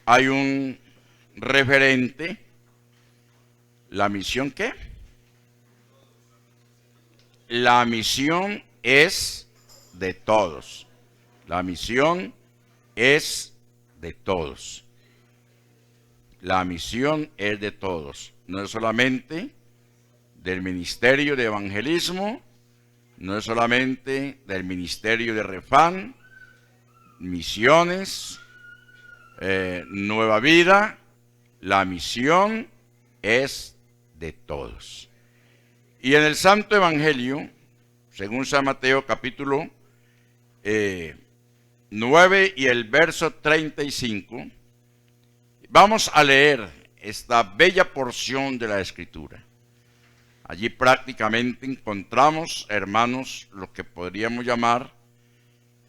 hay un referente. ¿La misión qué? La misión es de todos. La misión es de todos. La misión es de todos. No es solamente del ministerio de evangelismo, no es solamente del ministerio de Refán, misiones, Nueva Vida. La misión es de todos. Y en el Santo Evangelio, según San Mateo capítulo 9 y el verso 35, vamos a leer esta bella porción de la Escritura. Allí prácticamente encontramos, hermanos, lo que podríamos llamar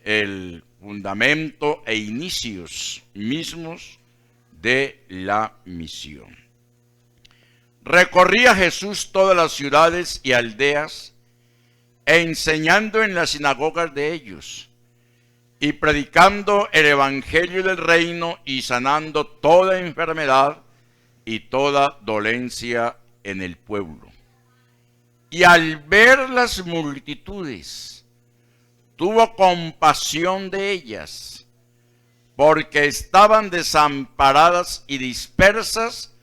el fundamento e inicios mismos de la misión. Recorría Jesús todas las ciudades y aldeas, enseñando en las sinagogas de ellos, y predicando el evangelio del reino y sanando toda enfermedad y toda dolencia en el pueblo. Y al ver las multitudes, tuvo compasión de ellas, porque estaban desamparadas y dispersas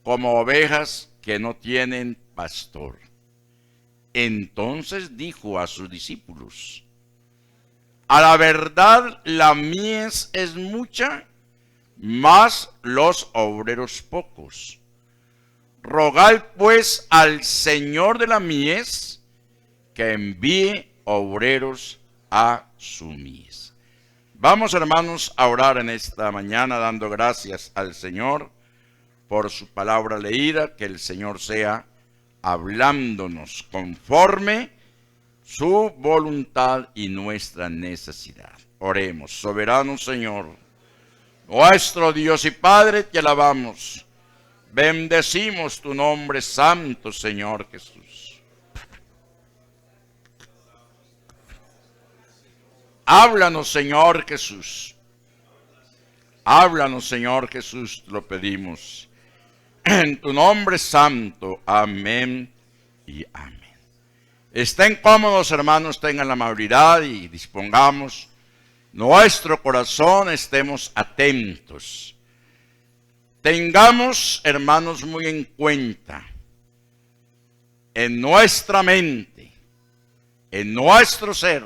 como ovejas que no tienen pastor. Entonces dijo a sus discípulos: a la verdad la mies es mucha, mas los obreros pocos. Rogad pues al Señor de la mies que envíe obreros a su mies. Vamos, hermanos, a orar en esta mañana dando gracias al Señor por su palabra leída, que el Señor sea hablándonos conforme su voluntad y nuestra necesidad. Oremos. Soberano Señor, nuestro Dios y Padre, te alabamos. Bendecimos tu nombre santo, Señor Jesús. Háblanos, Señor Jesús. Háblanos, Señor Jesús, lo pedimos. En tu nombre santo. Amén y amén. Estén cómodos, hermanos, tengan la amabilidad y dispongamos nuestro corazón, estemos atentos. Tengamos, hermanos, muy en cuenta en nuestra mente, en nuestro ser,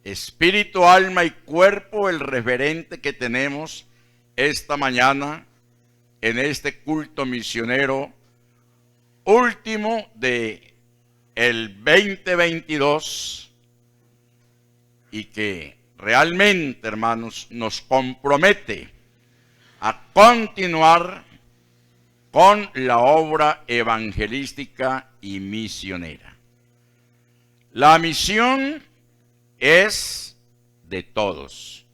espíritu, alma y cuerpo, el referente que tenemos esta mañana en este culto misionero último de el 2022, y que realmente, hermanos, nos compromete a continuar con la obra evangelística y misionera. La misión es de todos.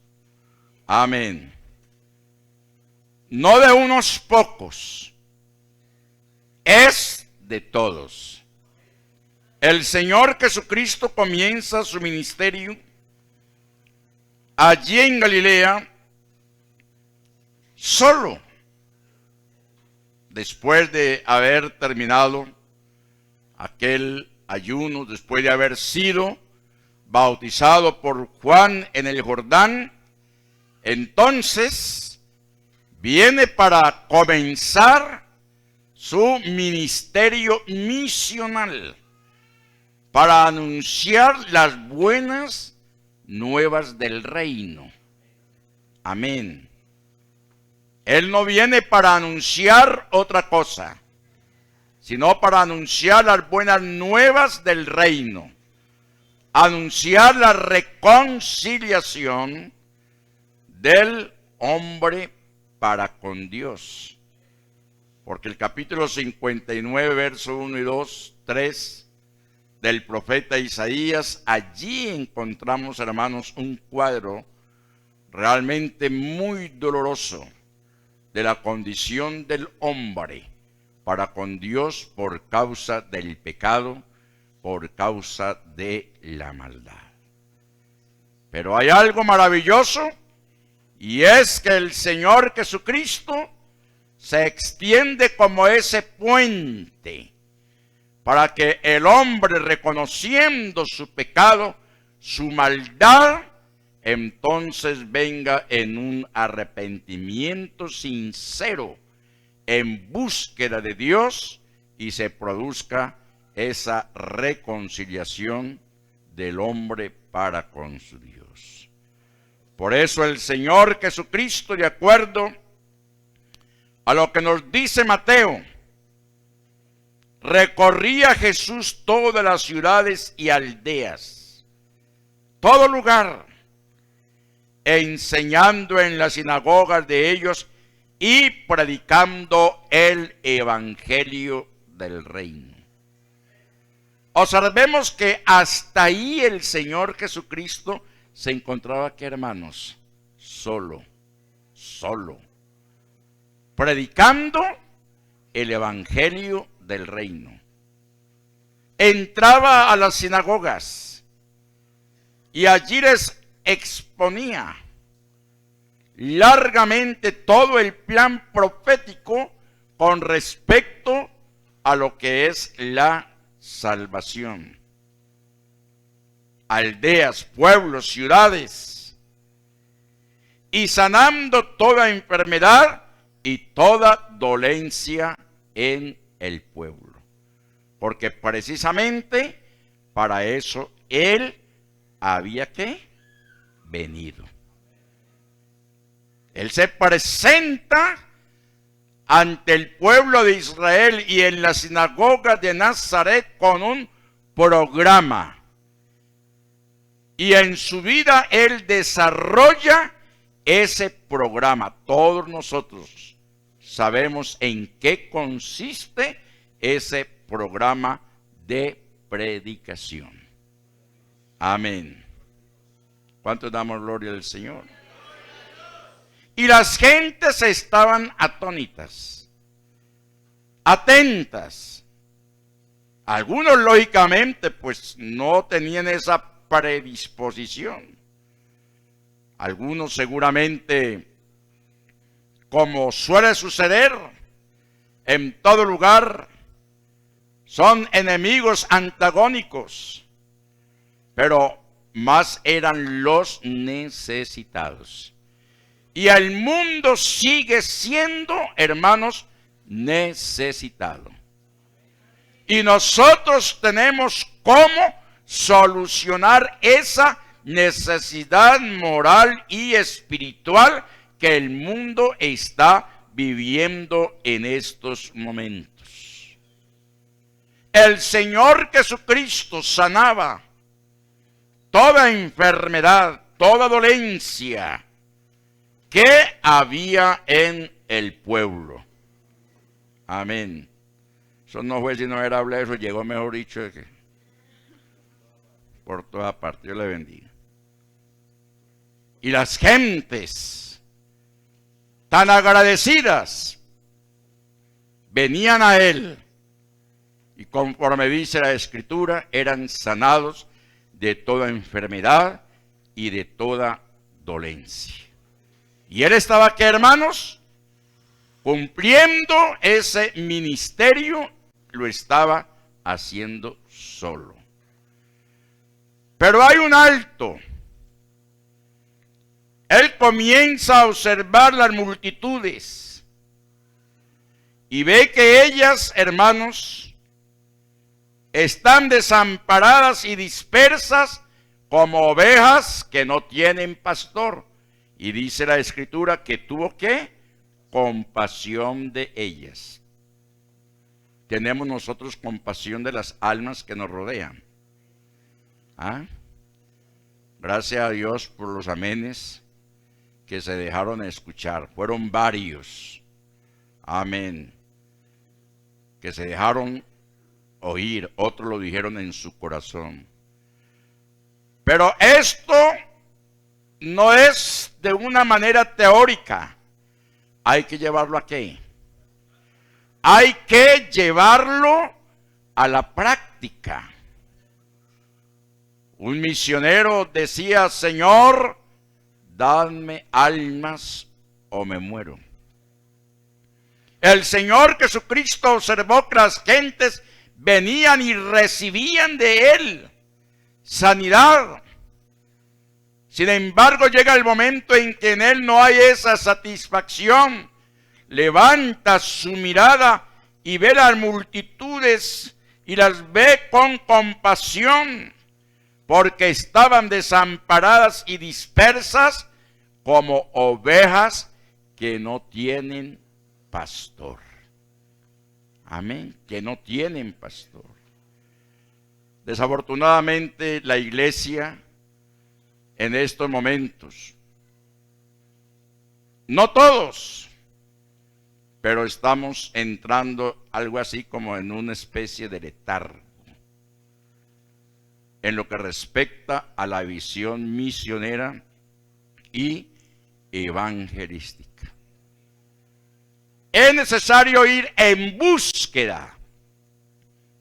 Amén. No de unos pocos, es de todos. El Señor Jesucristo comienza su ministerio allí en Galilea solo, después de haber terminado aquel ayuno, después de haber sido bautizado por Juan en el Jordán. Entonces viene para comenzar su ministerio misional, para anunciar las buenas nuevas del reino. Amén. Él no viene para anunciar otra cosa, sino para anunciar las buenas nuevas del reino, anunciar la reconciliación del hombre para con Dios. Porque el capítulo 59, verso 1 y 2, 3 del profeta Isaías, allí encontramos, hermanos, un cuadro realmente muy doloroso de la condición del hombre para con Dios por causa del pecado, por causa de la maldad. Pero hay algo maravilloso Y es que el Señor Jesucristo se extiende como ese puente para que el hombre, reconociendo su pecado, su maldad, entonces venga en un arrepentimiento sincero, en búsqueda de Dios, y se produzca esa reconciliación del hombre para con su Dios. Por eso el Señor Jesucristo, de acuerdo a lo que nos dice Mateo, recorría Jesús todas las ciudades y aldeas, todo lugar, enseñando en las sinagogas de ellos y predicando el evangelio del reino. Observemos que hasta ahí el Señor Jesucristo se encontraba aquí, hermanos, solo, predicando el evangelio del reino. Entraba a las sinagogas y allí les exponía largamente todo el plan profético con respecto a lo que es la salvación. Aldeas, pueblos, ciudades, y sanando toda enfermedad y toda dolencia en el pueblo, porque precisamente para eso él había venido. Él se presenta ante el pueblo de Israel y en la sinagoga de Nazaret con un programa. Y en su vida él desarrolla ese programa. Todos nosotros sabemos en qué consiste ese programa de predicación. Amén. ¿Cuántos damos gloria al Señor? Y las gentes estaban atónitas, atentas. Algunos lógicamente pues no tenían esa predisposición. Algunos seguramente, como suele suceder en todo lugar, son enemigos antagónicos, pero más eran los necesitados. Y el mundo sigue siendo, hermanos, necesitado. Y nosotros tenemos cómo solucionar esa necesidad moral y espiritual que el mundo está viviendo en estos momentos. El Señor Jesucristo sanaba toda enfermedad, toda dolencia que había en el pueblo. Amén. Eso no fue sino era hablar, eso llegó, mejor dicho, de que por toda parte. Dios le bendiga. Y las gentes tan agradecidas venían a él y conforme dice la Escritura eran sanados de toda enfermedad y de toda dolencia. Y él estaba aquí, hermanos, cumpliendo ese ministerio, lo estaba haciendo solo. Pero hay un alto. Él comienza a observar las multitudes y ve que ellas, hermanos, están desamparadas y dispersas como ovejas que no tienen pastor. Y dice la Escritura que tuvo compasión de ellas. Tenemos nosotros compasión de las almas que nos rodean. Gracias a Dios por los amenes que se dejaron escuchar. Fueron varios. Amén. Que se dejaron oír. Otros lo dijeron en su corazón. Pero esto no es de una manera teórica. Hay que llevarlo a qué? Hay que llevarlo a la práctica. Un misionero decía: Señor, dadme almas o me muero. El Señor Jesucristo observó que las gentes venían y recibían de Él sanidad. Sin embargo, llega el momento en que en Él no hay esa satisfacción. Levanta su mirada y ve las multitudes y las ve con compasión, porque estaban desamparadas y dispersas como ovejas que no tienen pastor. Amén, que no tienen pastor. Desafortunadamente la iglesia en estos momentos, no todos, pero estamos entrando algo así como en una especie de letargo en lo que respecta a la visión misionera y evangelística. Es necesario ir en búsqueda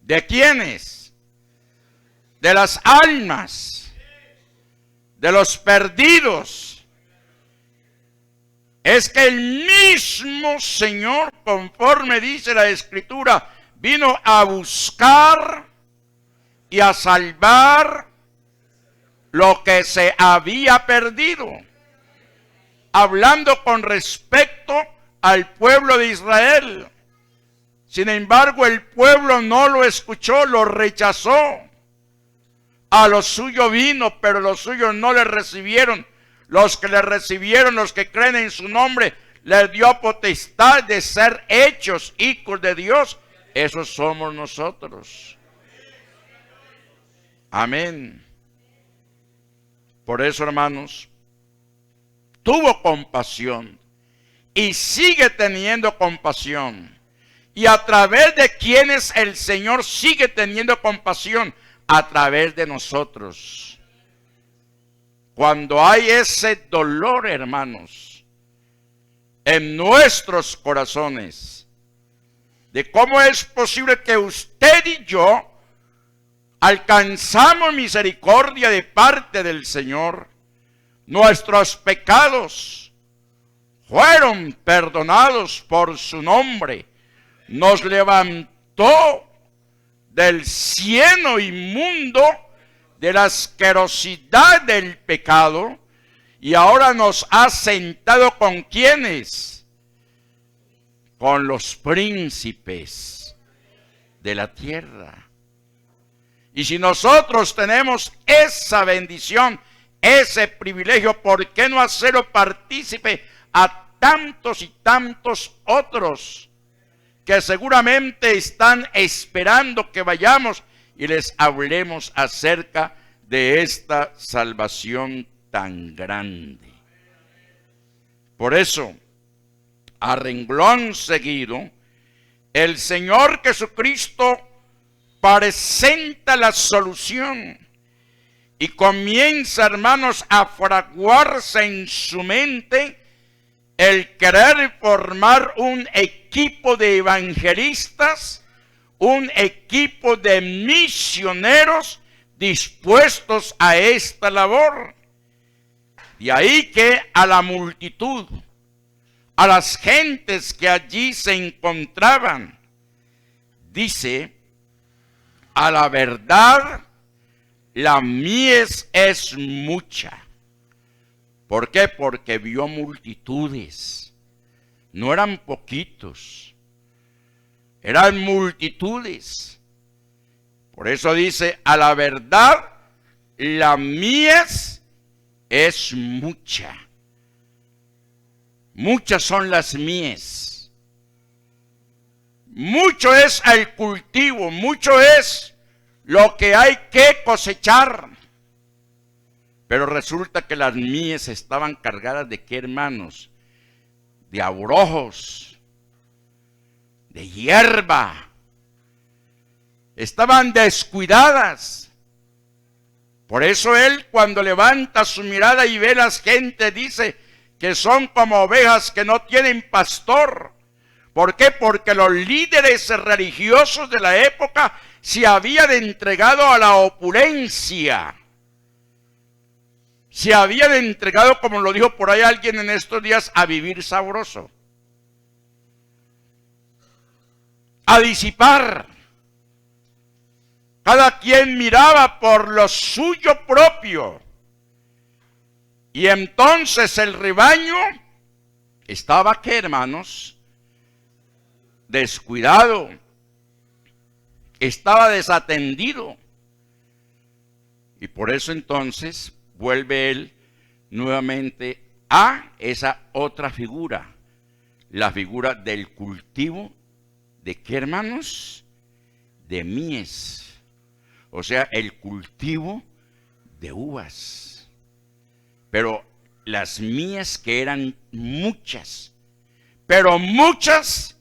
¿de quiénes? De las almas, de los perdidos. Es que el mismo Señor, conforme dice la Escritura, vino a buscar y a salvar lo que se había perdido. Hablando con respecto al pueblo de Israel. Sin embargo, el pueblo no lo escuchó, lo rechazó. A lo suyo vino, pero los suyos no le recibieron. Los que le recibieron, los que creen en su nombre, les dio potestad de ser hechos hijos de Dios. Esos somos nosotros. Amén. Por eso, hermanos, tuvo compasión y sigue teniendo compasión. Y a través de quienes el Señor sigue teniendo compasión, a través de nosotros. Cuando hay ese dolor, hermanos, en nuestros corazones, de cómo es posible que usted y yo alcanzamos misericordia de parte del Señor, nuestros pecados fueron perdonados por su nombre, nos levantó del cieno inmundo, de la asquerosidad del pecado, y ahora nos ha sentado con ¿quiénes? Con los príncipes de la tierra. Y si nosotros tenemos esa bendición, ese privilegio, ¿por qué no hacerlo partícipe a tantos y tantos otros que seguramente están esperando que vayamos y les hablemos acerca de esta salvación tan grande? Por eso, a renglón seguido, el Señor Jesucristo presenta la solución y comienza, hermanos, a fraguarse en su mente el querer formar un equipo de evangelistas, un equipo de misioneros dispuestos a esta labor. De ahí que a la multitud, a las gentes que allí se encontraban, dice: a la verdad, la mies es mucha. ¿Por qué? Porque vio multitudes. No eran poquitos, eran multitudes. Por eso dice: a la verdad, la mies es mucha. Muchas son las mies. Mucho es el cultivo, mucho es lo que hay que cosechar. Pero resulta que las mies estaban cargadas de ¿qué, hermanos? De abrojos, de hierba. Estaban descuidadas. Por eso él, cuando levanta su mirada y ve las gentes, dice que son como ovejas que no tienen pastor. ¿Por qué? Porque los líderes religiosos de la época se habían entregado a la opulencia. se habían entregado, como lo dijo por ahí alguien en estos días, a vivir sabroso, a disipar. Cada quien miraba por lo suyo propio. Y entonces el rebaño estaba, ¿qué, hermanos? Descuidado. Estaba desatendido. Y por eso entonces vuelve él nuevamente a esa otra figura. La figura del cultivo de ¿qué, hermanos? De mies. O sea, el cultivo de uvas. Pero las mies, que eran muchas, pero muchas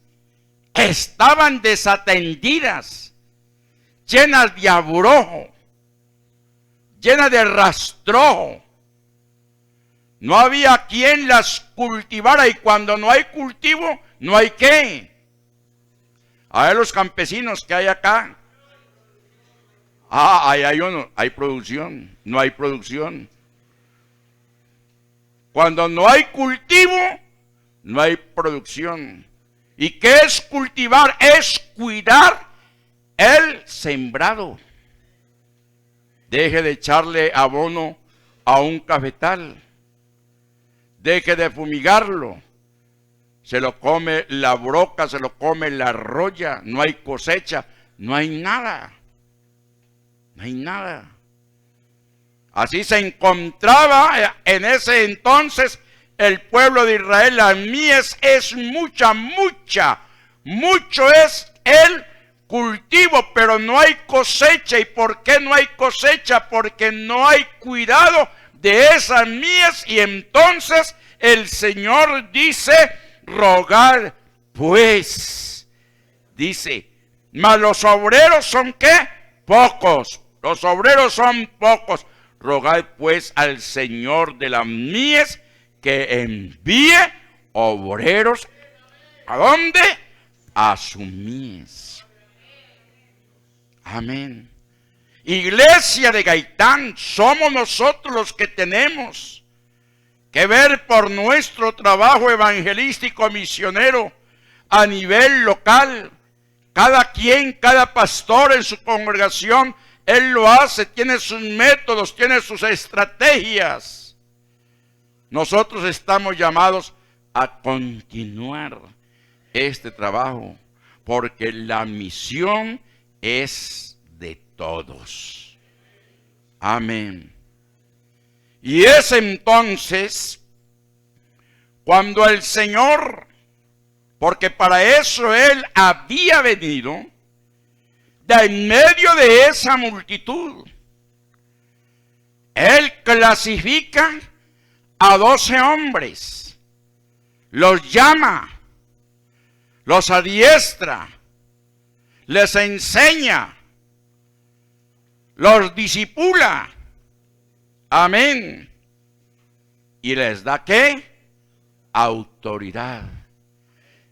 estaban desatendidas, llenas de abrojo, llenas de rastrojo. No había quien las cultivara, y cuando no hay cultivo, no hay qué. A ver los campesinos que hay acá. Ahí hay uno, hay producción, no hay producción. Cuando no hay cultivo, no hay producción. ¿Y qué es cultivar? Es cuidar el sembrado. Deje de echarle abono a un cafetal. Deje de fumigarlo. Se lo come la broca, se lo come la roya. No hay cosecha, no hay nada. No hay nada. Así se encontraba en ese entonces el pueblo de Israel. La mies es mucha. Mucho es el cultivo, pero no hay cosecha. ¿Y por qué no hay cosecha? Porque no hay cuidado de esas mies. Y entonces el Señor dice: rogad pues. Dice: mas los obreros son ¿qué? Pocos. Los obreros son pocos. Rogad pues al Señor de las mies que envíe obreros. ¿A dónde? A su mies. Amén. Iglesia de Gaitán, somos nosotros los que tenemos que ver por nuestro trabajo evangelístico misionero a nivel local. Cada quien, cada pastor en su congregación, él lo hace, tiene sus métodos, tiene sus estrategias. Nosotros estamos llamados a continuar este trabajo, porque la misión es de todos. Amén. Y es entonces cuando el Señor, porque para eso Él había venido, de en medio de esa multitud, Él clasifica a 12 hombres, los llama, los adiestra, les enseña, los discipula. Amén. Y les da ¿qué? Autoridad.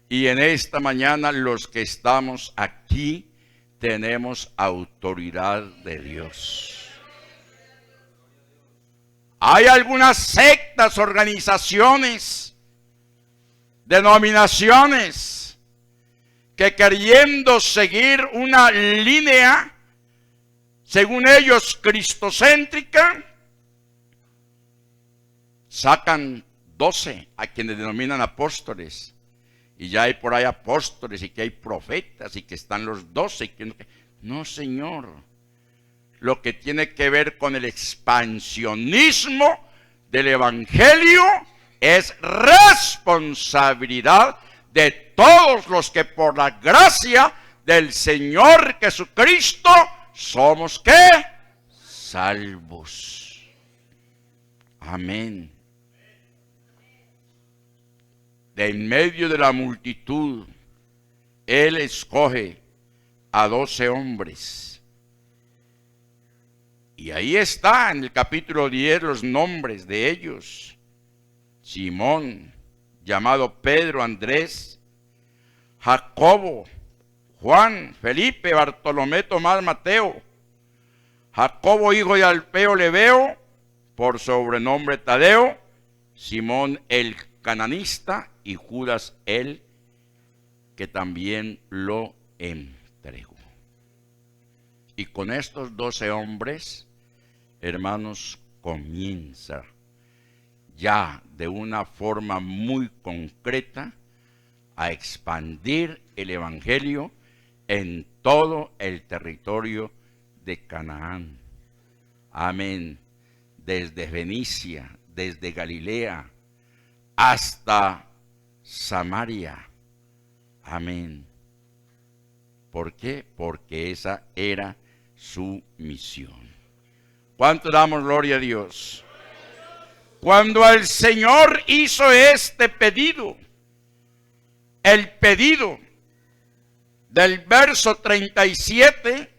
Y en esta mañana los que estamos aquí tenemos autoridad de Dios. Hay algunas sectas, organizaciones, denominaciones que, queriendo seguir una línea, según ellos, cristocéntrica, sacan 12 a quienes denominan apóstoles. Y ya hay por ahí apóstoles, y que hay profetas, y que están los 12. Y que no, Señor. Lo que tiene que ver con el expansionismo del evangelio es responsabilidad de todos los que por la gracia del Señor Jesucristo somos ¿qué? Salvos. Amén. De en medio de la multitud, Él escoge a 12 hombres. Y ahí está en el capítulo 10 los nombres de ellos. Simón, llamado Pedro, Andrés, Jacobo, Juan, Felipe, Bartolomé, Tomás, Mateo, Jacobo, hijo de Alfeo, Lebeo, por sobrenombre Tadeo, Simón el cananista y Judas el que también lo entregó. Y con estos 12 hombres, hermanos, comienza ya de una forma muy concreta a expandir el evangelio en todo el territorio de Canaán. Amén. Desde Fenicia, desde Galilea hasta Samaria. Amén. ¿Por qué? Porque esa era su misión. ¿Cuánto damos gloria a Dios? Cuando el Señor hizo este pedido, el pedido del verso 37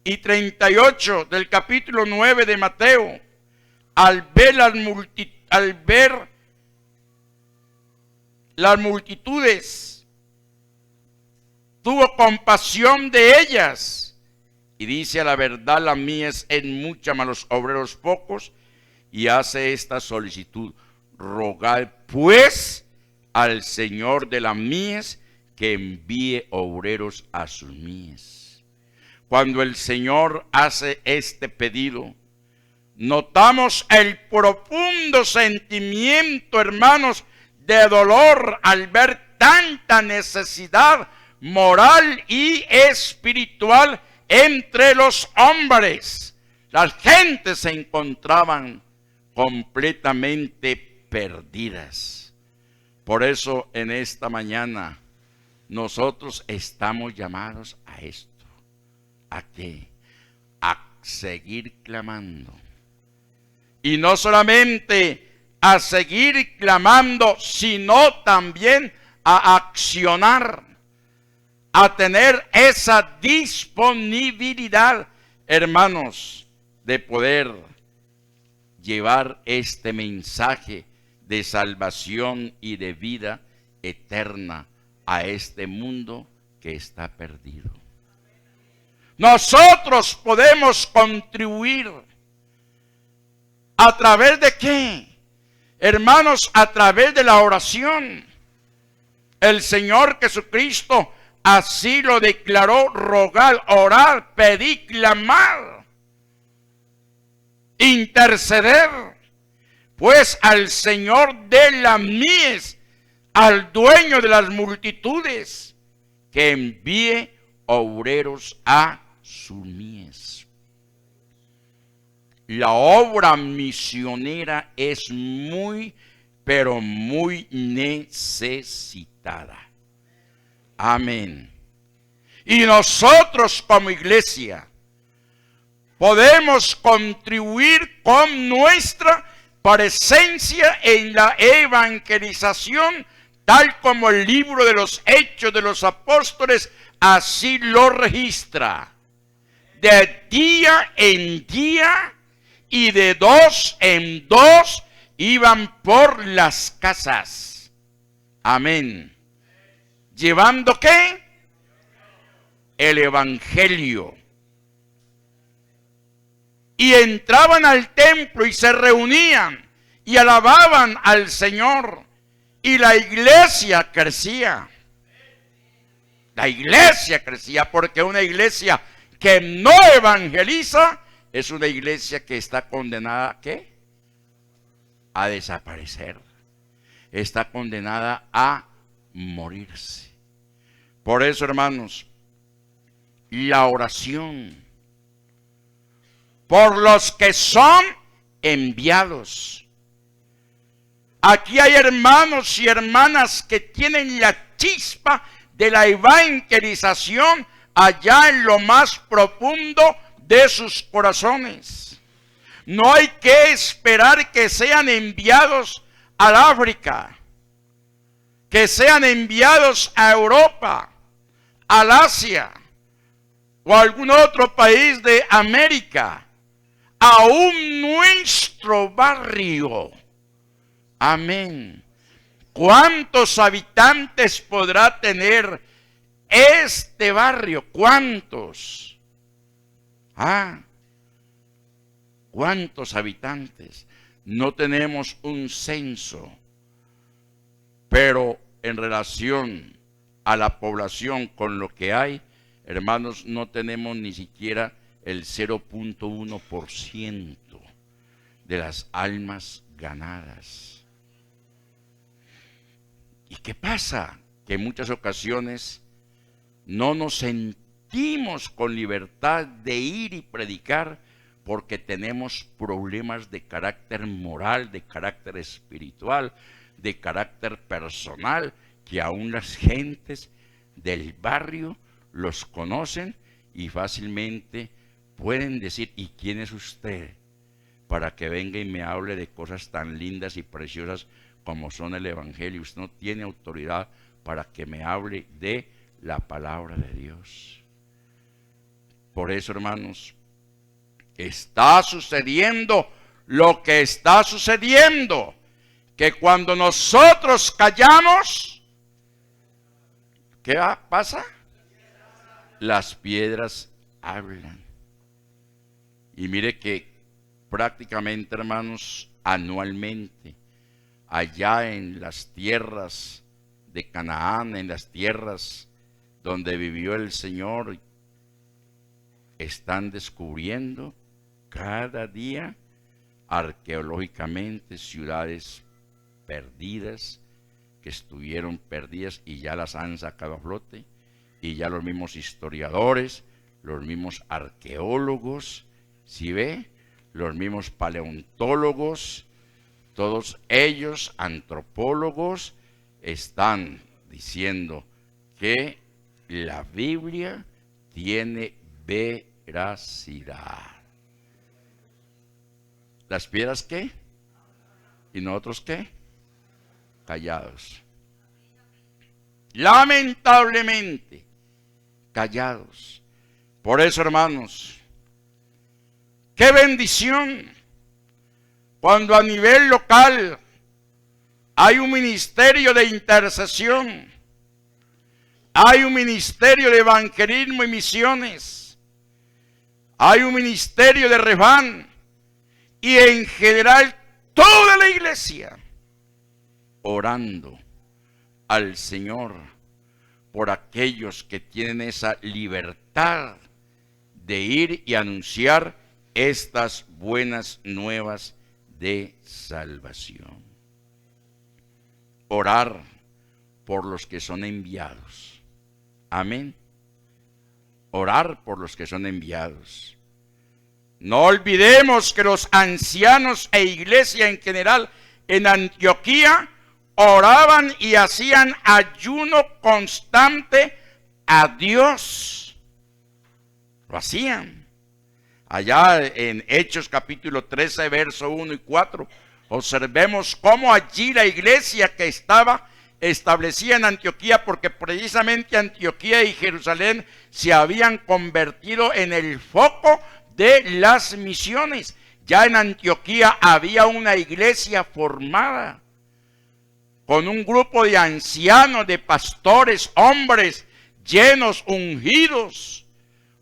y 38 del capítulo 9 de Mateo, al ver las multitudes, tuvo compasión de ellas. Y dice: a la verdad la mies es mucha, mas los obreros pocos. Y hace esta solicitud: rogad pues al Señor de la mies que envíe obreros a sus mies. Cuando el Señor hace este pedido, notamos el profundo sentimiento, hermanos, de dolor al ver tanta necesidad moral y espiritual entre los hombres. Las gentes se encontraban completamente perdidas. Por eso en esta mañana nosotros estamos llamados a esto. ¿A qué? A seguir clamando. Y no solamente a seguir clamando, sino también a accionar, a tener esa disponibilidad, hermanos, de poder llevar este mensaje de salvación y de vida eterna a este mundo que está perdido. Nosotros podemos contribuir. ¿A través de qué? Hermanos, a través de la oración. El Señor Jesucristo así lo declaró: rogar, orar, pedir, clamar, interceder, pues al Señor de la mies, al dueño de las multitudes, que envíe obreros a su mies. La obra misionera es muy, pero muy necesitada. Amén. Y nosotros como iglesia podemos contribuir con nuestra presencia en la evangelización, tal como el libro de los Hechos de los Apóstoles así lo registra. De día en día y de dos en dos iban por las casas. Amén. ¿Llevando qué? El evangelio. Y entraban al templo y se reunían y alababan al Señor. Y la iglesia crecía. La iglesia crecía, porque una iglesia que no evangeliza es una iglesia que está condenada ¿a qué? A desaparecer. Está condenada a morirse. Por eso, hermanos, la oración por los que son enviados. Aquí hay hermanos y hermanas que tienen la chispa de la evangelización allá en lo más profundo de sus corazones. No hay que esperar que sean enviados al África, que sean enviados a Europa, al Asia o a algún otro país de América. Aún nuestro barrio. Amén. ¿Cuántos habitantes podrá tener este barrio? ¿Cuántos? ¿Cuántos habitantes? no tenemos un censo, pero en relación a la población con lo que hay, hermanos, no tenemos ni siquiera el 0.1% de las almas ganadas. ¿Y qué pasa? Que en muchas ocasiones no nos sentimos con libertad de ir y predicar porque tenemos problemas de carácter moral, de carácter espiritual, de carácter personal, que aún las gentes del barrio los conocen y fácilmente pueden decir: ¿y quién es usted para que venga y me hable de cosas tan lindas y preciosas como son el Evangelio? Usted no tiene autoridad para que me hable de la palabra de Dios. Por eso, hermanos, está sucediendo lo que está sucediendo, que cuando nosotros callamos, ¿qué pasa? Las piedras hablan. Y mire que prácticamente, hermanos, anualmente, allá en las tierras de Canaán, en las tierras donde vivió el Señor, están descubriendo cada día arqueológicamente ciudades perdidas, que estuvieron perdidas y ya las han sacado a flote, y ya los mismos historiadores, los mismos arqueólogos, ¿sí ve? Los mismos paleontólogos, todos ellos, antropólogos, están diciendo que la Biblia tiene veracidad. ¿Las piedras qué? ¿Y nosotros qué? Callados. Lamentablemente, callados. Por eso, hermanos, qué bendición cuando a nivel local hay un ministerio de intercesión, hay un ministerio de evangelismo y misiones, hay un ministerio de refán, y en general toda la iglesia orando al Señor por aquellos que tienen esa libertad de ir y anunciar estas buenas nuevas de salvación. Orar por los que son enviados. Amén. Orar por los que son enviados. No olvidemos que los ancianos e iglesia en general en Antioquía oraban y hacían ayuno constante a Dios. Lo hacían. Allá en Hechos capítulo 13, verso 1 y 4, observemos cómo allí la iglesia que estaba establecida en Antioquía, porque precisamente Antioquía y Jerusalén se habían convertido en el foco de las misiones. Ya en Antioquía había una iglesia formada con un grupo de ancianos, de pastores, hombres llenos, ungidos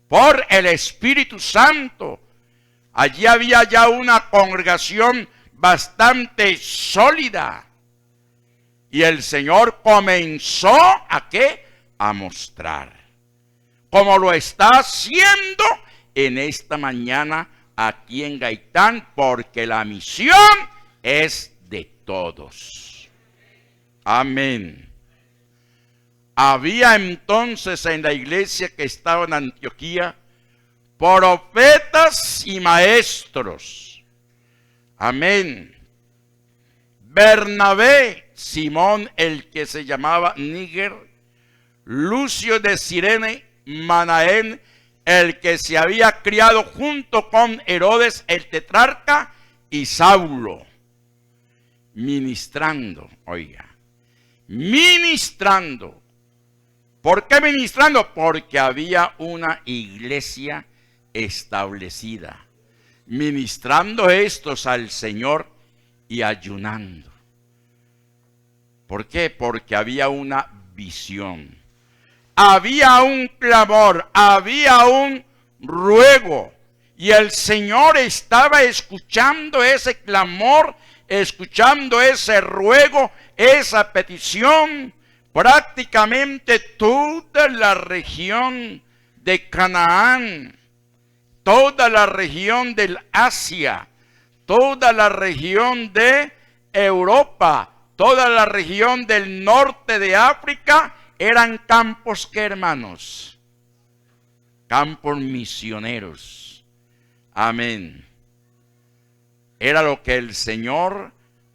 por el Espíritu Santo. Allí había ya una congregación bastante sólida. Y el Señor comenzó ¿a qué? A mostrar. Como lo está haciendo en esta mañana aquí en Gaitán, porque la misión es de todos. Amén. Había entonces en la iglesia que estaba en Antioquía profetas y maestros. Amén. Bernabé, Simón el que se llamaba Níger, Lucio de Cirene, Manaén, el que se había criado junto con Herodes el tetrarca, y Saulo, ministrando, oiga, ministrando. ¿Por qué ministrando? Porque había una iglesia establecida, ministrando estos al Señor y ayunando. ¿Por qué? Porque había una visión, había un clamor, había un ruego, Y el Señor estaba escuchando ese clamor, escuchando ese ruego, esa petición. Prácticamente toda la región de Canaán, toda la región del Asia, toda la región de Europa, toda la región del norte de África, eran campos que, hermanos, campos misioneros. Amén. Era lo que el Señor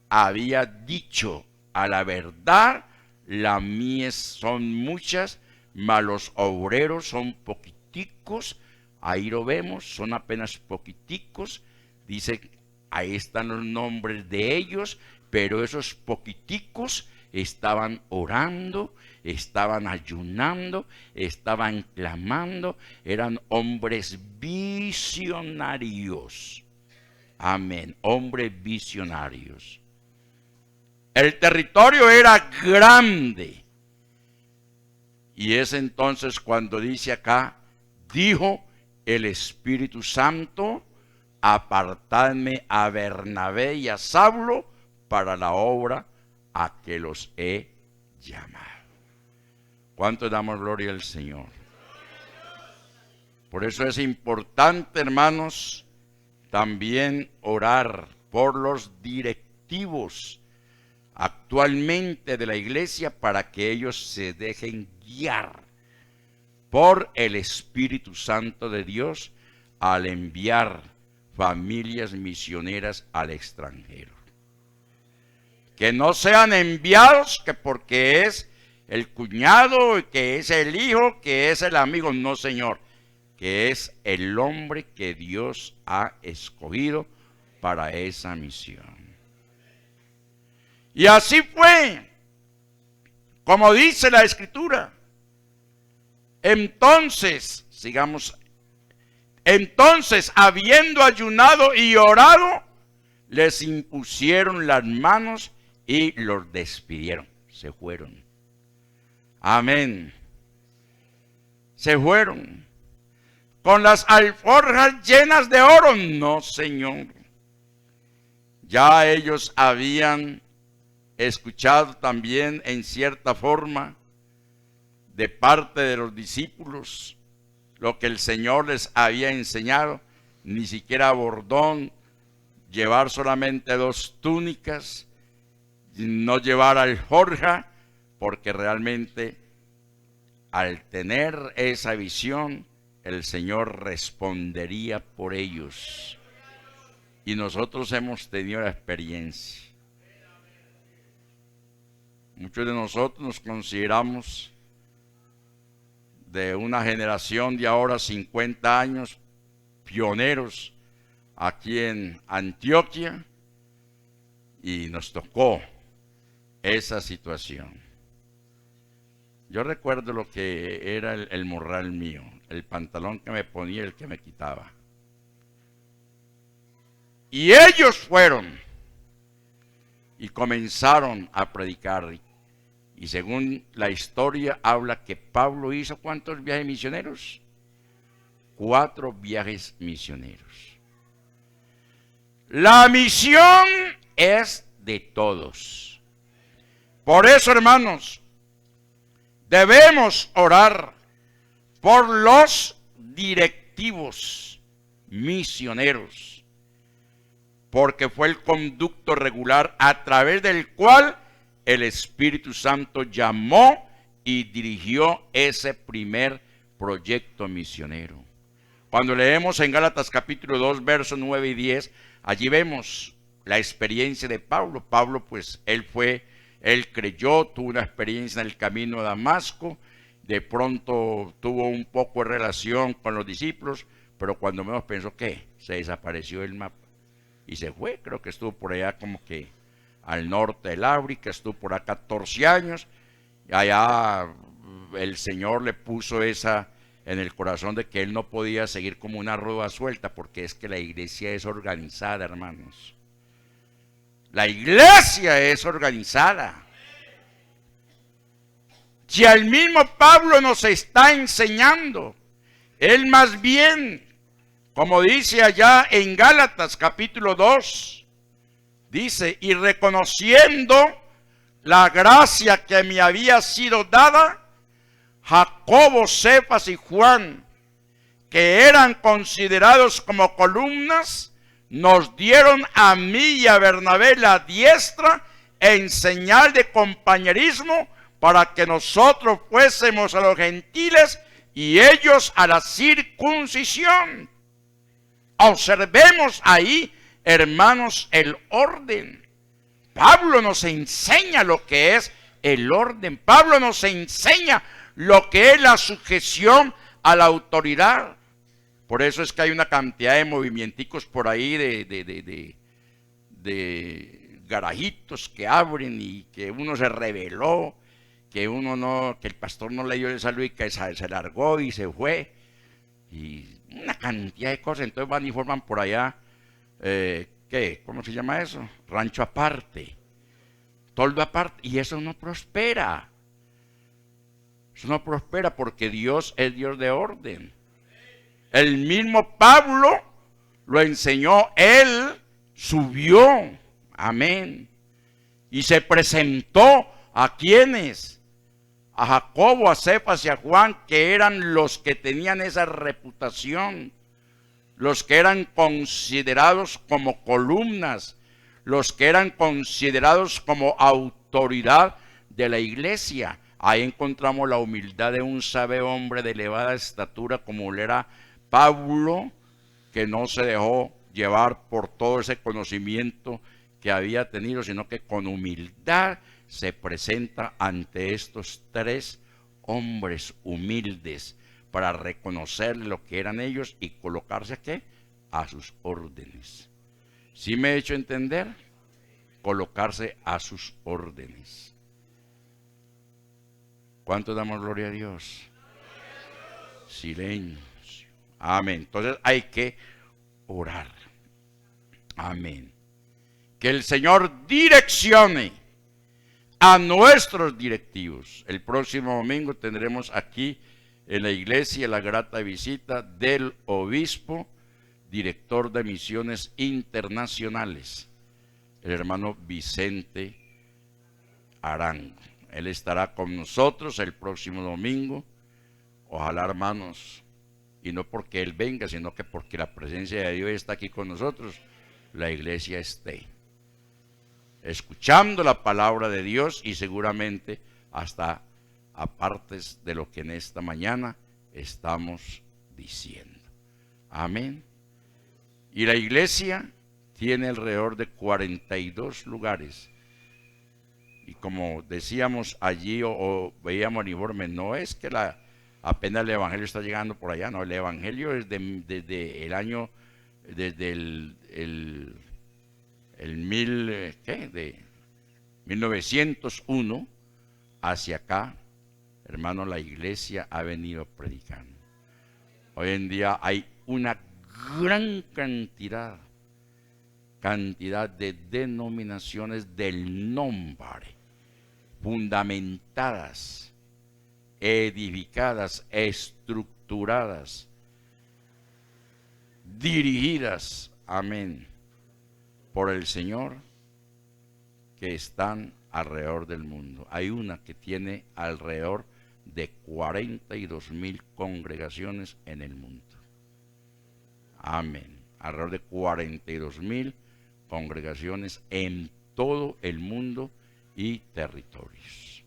había dicho. A la verdad, las mies son muchas, mas los obreros son poquiticos. Ahí lo vemos, son apenas poquiticos. Dice, ahí están los nombres de ellos, pero esos poquiticos estaban orando, estaban ayunando, estaban clamando, eran hombres visionarios. Amén, hombres visionarios. El territorio era grande. Y es entonces cuando dice acá, dijo el Espíritu Santo, apartadme a Bernabé y a Saulo para la obra a que los he llamado. ¿Cuánto damos gloria al Señor? Por eso es importante, hermanos, también orar por los directivos actualmente de la iglesia para que ellos se dejen guiar por el Espíritu Santo de Dios al enviar familias misioneras al extranjero. Que no sean enviados que porque es el cuñado, que es el hijo, que es el amigo. No, Señor, que es el hombre que Dios ha escogido para esa misión. Y así fue, como dice la Escritura. Entonces, habiendo ayunado y orado, les impusieron las manos y los despidieron. Se fueron. Amén. Se fueron. ¿Con las alforjas llenas de oro? No, Señor. Ya ellos habían escuchado también en cierta forma de parte de los discípulos lo que el Señor les había enseñado. Ni siquiera bordón, llevar solamente 2 túnicas, no llevar alforja, porque realmente al tener esa visión el Señor respondería por ellos. Y nosotros hemos tenido la experiencia. Muchos de nosotros nos consideramos de una generación de ahora 50 años, pioneros aquí en Antioquia, y nos tocó esa situación. Yo recuerdo lo que era el morral mío, el pantalón que me ponía y el que me quitaba. Y ellos fueron y comenzaron a predicar. Y según la historia habla que Pablo hizo ¿cuántos viajes misioneros? 4 viajes misioneros. La misión es de todos. Por eso, hermanos, debemos orar por los directivos misioneros, porque fue el conducto regular a través del cual el Espíritu Santo llamó y dirigió ese primer proyecto misionero. Cuando leemos en Gálatas capítulo 2, versos 9 y 10, allí vemos la experiencia de Pablo. Pablo, pues, él creyó, tuvo una experiencia en el camino a Damasco, de pronto tuvo un poco de relación con los discípulos, pero cuando menos pensó que se desapareció el mapa y se fue. Creo que estuvo por allá como que al norte del África, estuvo por acá 14 años, y allá el Señor le puso esa en el corazón de que él no podía seguir como una rueda suelta, porque es que la iglesia es organizada, hermanos. La iglesia es organizada. Si el mismo Pablo nos está enseñando, él más bien Como dice allá en Gálatas capítulo 2, dice, y reconociendo la gracia que me había sido dada, Jacobo, Cefas y Juan, que eran considerados como columnas, nos dieron a mí y a Bernabé la diestra en señal de compañerismo para que nosotros fuésemos a los gentiles y ellos a la circuncisión. Observemos ahí, hermanos, el orden. Pablo nos enseña lo que es el orden. Pablo nos enseña lo que es la sujeción a la autoridad. Por eso es que hay una cantidad de movimienticos por ahí de garajitos que abren y que uno se rebeló, que uno no, que el pastor no le dio el saludo y que se largó y se fue. Y una cantidad de cosas. Entonces van y forman por allá, ¿qué? ¿Cómo se llama eso? Rancho aparte, toldo aparte. Y eso no prospera. Eso no prospera porque Dios es Dios de orden. El mismo Pablo lo enseñó. Él subió, amén, y se presentó a quienes, a Jacobo, a Cefas y a Juan, que eran los que tenían esa reputación, los que eran considerados como columnas, los que eran considerados como autoridad de la iglesia. Ahí encontramos la humildad de un sabio hombre de elevada estatura como lo era Pablo, que no se dejó llevar por todo ese conocimiento que había tenido, sino que con humildad se presenta ante estos tres hombres humildes para reconocer lo que eran ellos y colocarse ¿a qué? A sus órdenes. ¿Sí me he hecho entender? Colocarse a sus órdenes. ¿Cuánto damos gloria a Dios? Silencio. Amén. Entonces hay que orar. Amén. Que el Señor direccione a nuestros directivos. El próximo domingo tendremos aquí en la iglesia la grata visita del obispo, director de misiones internacionales, el hermano Vicente Arango. Él estará con nosotros el próximo domingo. Ojalá, hermanos, y no porque Él venga, sino que porque la presencia de Dios está aquí con nosotros, la iglesia esté escuchando la palabra de Dios y seguramente hasta apartes de lo que en esta mañana estamos diciendo. Amén. Y la iglesia tiene alrededor de 42 lugares. Y como decíamos allí o veíamos el informe, no es que apenas el evangelio está llegando por allá, no, el evangelio es desde el año, desde el 1901 hacia acá, hermano, la iglesia ha venido predicando. Hoy en día hay una gran cantidad de denominaciones del nombre, fundamentadas, edificadas, estructuradas, dirigidas, amén, por el Señor, que están alrededor del mundo. Hay una que tiene alrededor de 42,000 congregaciones en el mundo. Amén. Alrededor de 42,000 congregaciones en todo el mundo y territorios.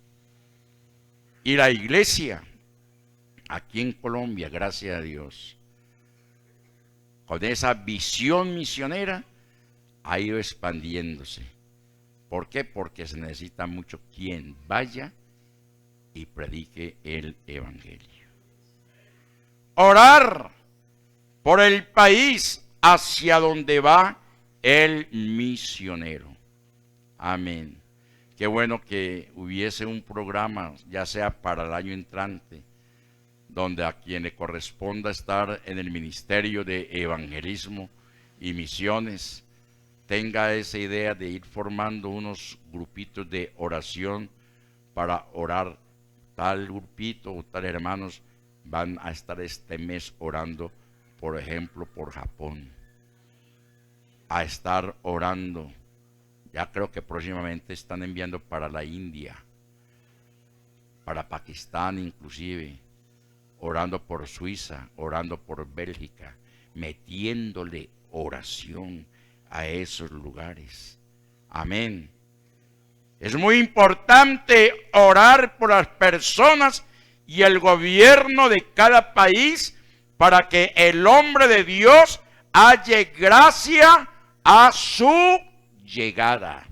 Y la iglesia aquí en Colombia, gracias a Dios, con esa visión misionera, ha ido expandiéndose. ¿Por qué? Porque se necesita mucho quien vaya y predique el evangelio. Orar por el país hacia donde va el misionero. Amén. Qué bueno que hubiese un programa, ya sea para el año entrante, donde a quien le corresponda estar en el ministerio de evangelismo y misiones, tenga esa idea de ir formando unos grupitos de oración para orar. Tal grupito o tal hermanos van a estar este mes orando por ejemplo, por Japón, a estar orando. Ya creo que próximamente están enviando para la India, para Pakistán inclusive, orando por Suiza, orando por Bélgica, metiéndole oración a esos lugares. Amén. Es muy importante orar por las personas y el gobierno de cada país para que el hombre de Dios halle gracia a su llegada.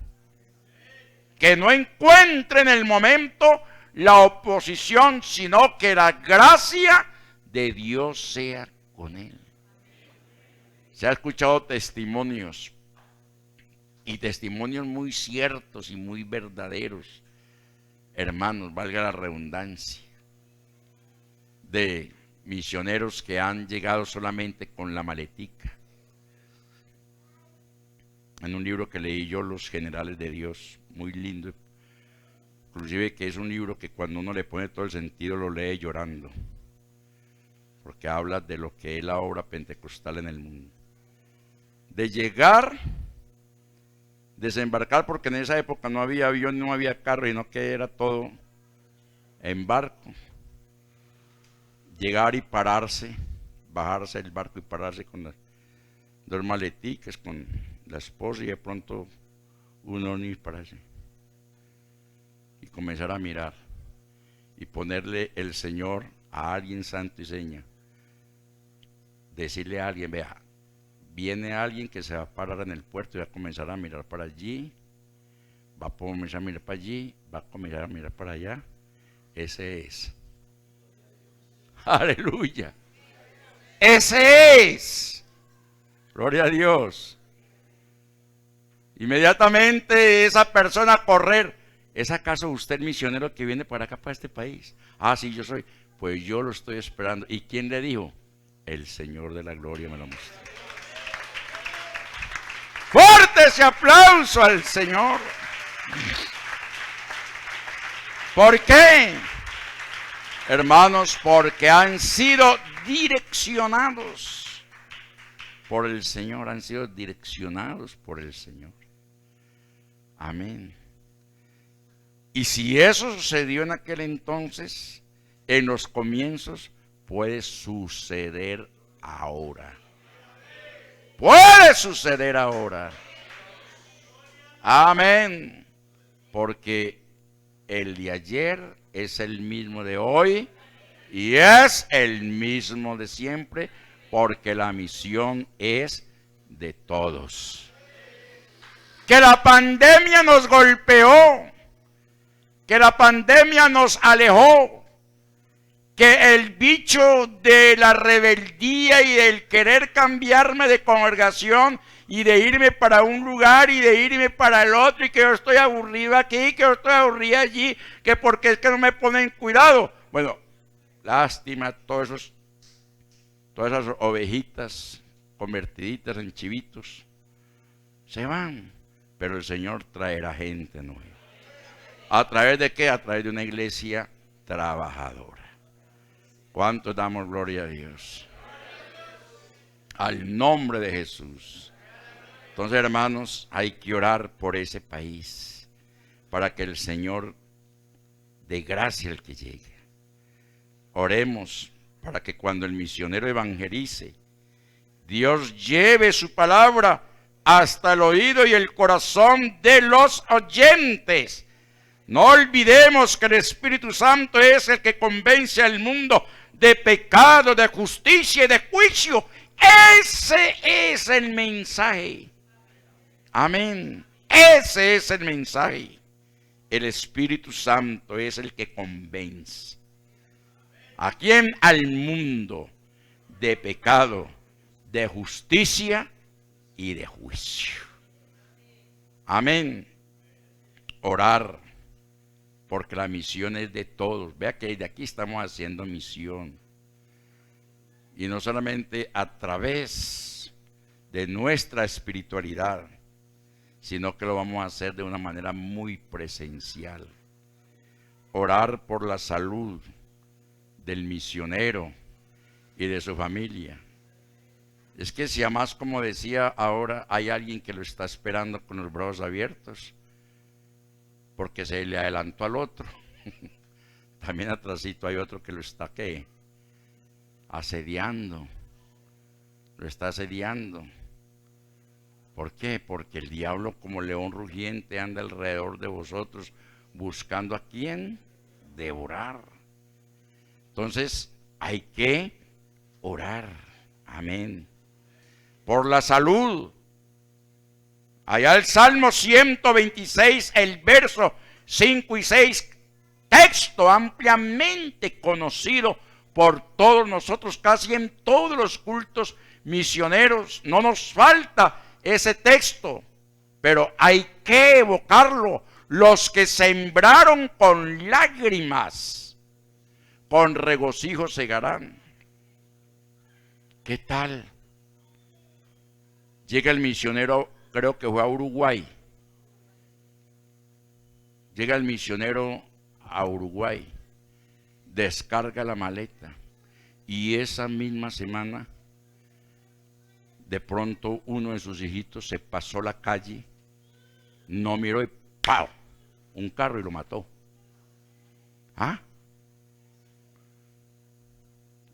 Que no encuentre en el momento la oposición, sino que la gracia de Dios sea con él. Se ha escuchado testimonios, y testimonios muy ciertos y muy verdaderos, hermanos, valga la redundancia, de misioneros que han llegado solamente con la maletica. En un libro que leí yo, Los Generales de Dios, muy lindo, inclusive que es un libro que cuando uno le pone todo el sentido lo lee llorando, porque habla de lo que es la obra pentecostal en el mundo. De llegar, desembarcar, porque en esa época no había avión, no había carro, sino que era todo en barco. Llegar y pararse, bajarse del barco y pararse con las dos maleticas, con la esposa, y de pronto uno ni pararse y comenzar a mirar y ponerle el Señor a alguien santo y seña. Decirle a alguien, vea, viene alguien que se va a parar en el puerto y va a comenzar a mirar para allí, va a comenzar a mirar para allí, va a comenzar a mirar para allá. Ese es. Aleluya. Ese es. Gloria a Dios. Inmediatamente esa persona a correr. ¿Es acaso usted el misionero que viene para acá, para este país? Ah, sí, yo soy. Pues yo lo estoy esperando. ¿Y quién le dijo? El Señor de la gloria me lo mostró. Fuerte ese aplauso al Señor. ¿Por qué? Hermanos, porque han sido direccionados por el Señor, han sido direccionados por el Señor. Amén. Y si eso sucedió en aquel entonces, en los comienzos, puede suceder ahora. Puede suceder ahora. Amén. Porque el de ayer es el mismo de hoy y es el mismo de siempre, porque la misión es de todos. Que la pandemia nos golpeó, que la pandemia nos alejó, que el bicho de la rebeldía y del querer cambiarme de congregación y de irme para un lugar y de irme para el otro, y que yo estoy aburrido aquí, que yo estoy aburrido allí, que porque es que no me ponen cuidado. Bueno, lástima todas esas ovejitas convertiditas en chivitos. Se van, pero el Señor traerá gente nueva. ¿A través de qué? A través de una iglesia trabajadora. ¿Cuántos damos gloria a Dios? Al nombre de Jesús. Entonces, hermanos, hay que orar por ese país para que el Señor dé gracia al que llegue. Oremos para que cuando el misionero evangelice, Dios lleve su palabra hasta el oído y el corazón de los oyentes. No olvidemos que el Espíritu Santo es el que convence al mundo de pecado, de justicia y de juicio. Ese es el mensaje. Amén. Ese es el mensaje. El Espíritu Santo es el que convence. ¿A quién? Al mundo de pecado, de justicia y de juicio. Amén. Orar, porque la misión es de todos. Vea que de aquí estamos haciendo misión. Y no solamente a través de nuestra espiritualidad, sino que lo vamos a hacer de una manera muy presencial. Orar por la salud del misionero y de su familia. Es que si además, como decía ahora, hay alguien que lo está esperando con los brazos abiertos, porque se le adelantó al otro. También atrásito hay otro que lo está asediando. Lo está asediando. ¿Por qué? Porque el diablo, como león rugiente, anda alrededor de vosotros buscando a quién devorar. Entonces hay que orar. Amén. Por la salud. Allá el Salmo 126, el verso 5 y 6, texto ampliamente conocido por todos nosotros, casi en todos los cultos misioneros. No nos falta ese texto, pero hay que evocarlo. Los que sembraron con lágrimas, con regocijo segarán. ¿Qué tal? Llega el misionero, creo que fue a Uruguay. Llega el misionero a Uruguay, descarga la maleta y esa misma semana de pronto uno de sus hijitos se pasó la calle, no miró y ¡pau! Un carro y lo mató. ¿Ah?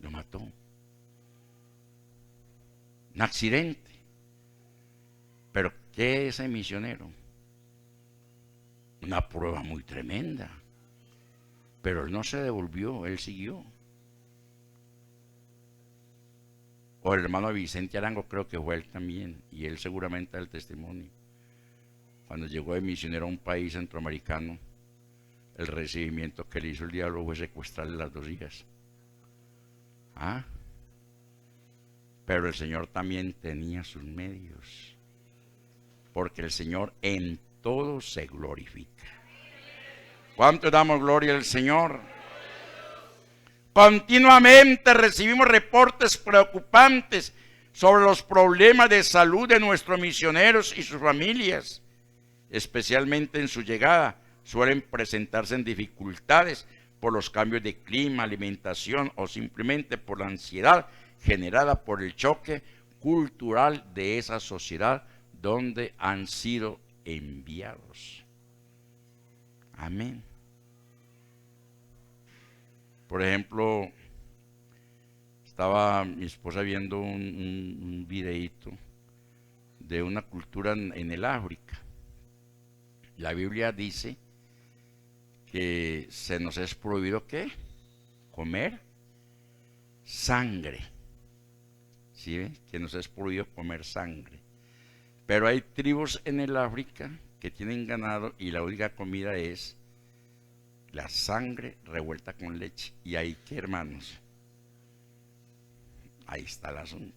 Lo mató. Un accidente. Pero ¿qué es ese misionero? Una prueba muy tremenda. Pero él no se devolvió, él siguió. O el hermano Vicente Arango, creo que fue él también, y él seguramente da el testimonio. Cuando llegó de misionero a un país centroamericano, el recibimiento que le hizo el diablo fue secuestrarle las 2 hijas. ¿Ah? Pero el Señor también tenía sus medios, porque el Señor en todo se glorifica. ¿Cuánto damos gloria al Señor? Continuamente recibimos reportes preocupantes sobre los problemas de salud de nuestros misioneros y sus familias. Especialmente en su llegada, suelen presentarse en dificultades por los cambios de clima, alimentación o simplemente por la ansiedad generada por el choque cultural de esa sociedad donde han sido enviados. Amén. Por ejemplo, estaba mi esposa viendo un videíto de una cultura en el África. La Biblia dice que se nos es prohibido ¿qué? Comer sangre. ¿Sí ve? Que nos es prohibido comer sangre. Pero hay tribus en el África que tienen ganado y la única comida es la sangre revuelta con leche. ¿Y ahí qué, hermanos? Ahí está el asunto.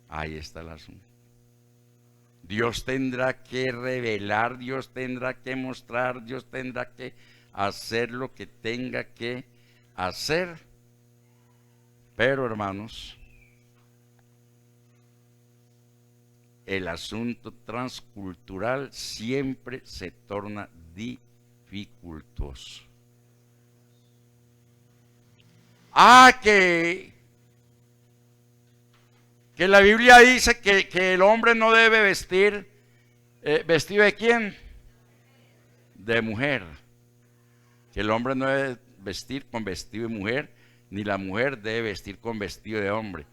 Ahí está el asunto. Dios tendrá que revelar, Dios tendrá que mostrar, Dios tendrá que hacer lo que tenga que hacer. Pero, hermanos, el asunto transcultural siempre se torna dificultoso. Que la Biblia dice que el hombre no debe vestir vestido de quién, de mujer, que el hombre no debe vestir con vestido de mujer, ni la mujer debe vestir con vestido de hombre.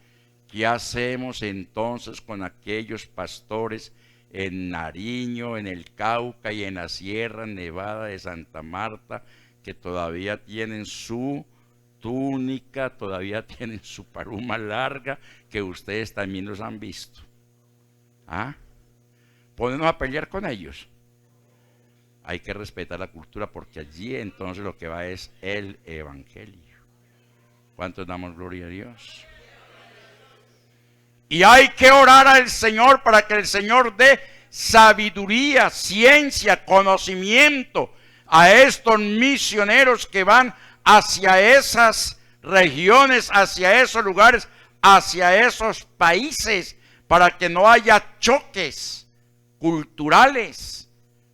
¿Qué hacemos entonces con aquellos pastores en Nariño, en el Cauca y en la Sierra Nevada de Santa Marta, que todavía tienen su túnica, todavía tienen su paruma larga, que ustedes también los han visto? ¿Ah? ¿Podemos a pelear con ellos? Hay que respetar la cultura, porque allí entonces lo que va es el evangelio. ¿Cuántos damos gloria a Dios? Y hay que orar al Señor para que el Señor dé sabiduría, ciencia, conocimiento a estos misioneros que van hacia esas regiones, hacia esos lugares, hacia esos países, para que no haya choques culturales,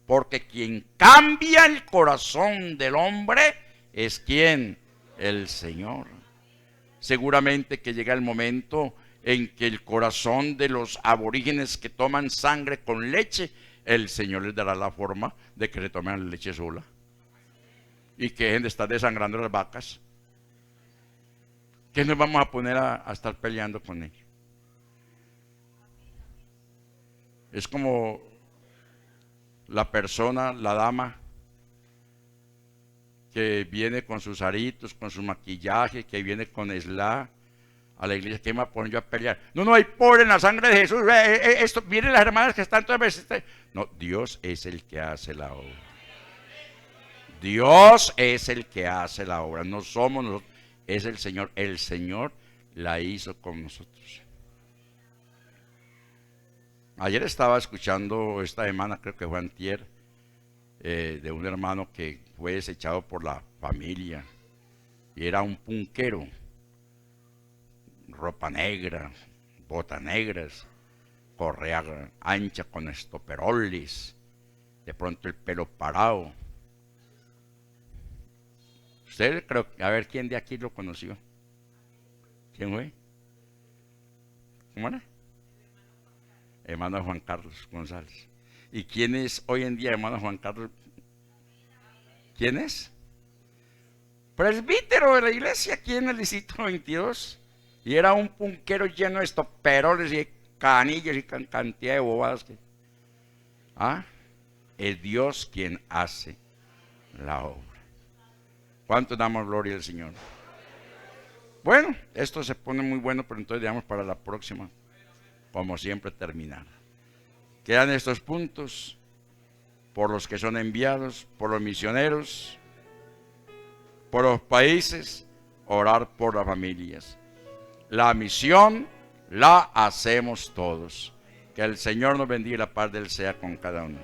porque quien cambia el corazón del hombre es ¿quién? El Señor. Seguramente que llega el momento en que el corazón de los aborígenes que toman sangre con leche, el Señor les dará la forma de que le tomen la leche sola y que dejen de estar desangrando las vacas. ¿Qué nos vamos a poner a estar peleando con ellos? Es como la persona, la dama, que viene con sus aritos, con su maquillaje, que viene con esla a la iglesia. ¿Qué me voy a poner yo a pelear? No, hay pobre en la sangre de Jesús. Esto, miren las hermanas que están todas veces. No, Dios es el que hace la obra. Dios es el que hace la obra. No somos nosotros, es el Señor. El Señor la hizo con nosotros. Ayer estaba escuchando, esta semana creo que fue antier, de un hermano que fue desechado por la familia y era un punquero, ropa negra, botas negras, correa ancha con estoperoles, de pronto el pelo parado. Usted creo, a ver quién de aquí lo conoció. ¿Quién fue? ¿Cómo era? Hermano Juan Carlos González. ¿Y quién es hoy en día hermano Juan Carlos? ¿Quién es? Presbítero de la iglesia aquí en el distrito 22. Y era un punquero lleno de estoperoles y canillas y cantidad de bobadas. Es Dios quien hace la obra. ¿Cuánto damos gloria al Señor? Bueno, esto se pone muy bueno, pero entonces dejamos para la próxima, como siempre, terminar. Quedan estos puntos por los que son enviados, por los misioneros, por los países, orar por las familias. La misión la hacemos todos. Que el Señor nos bendiga y la paz de Él sea con cada uno.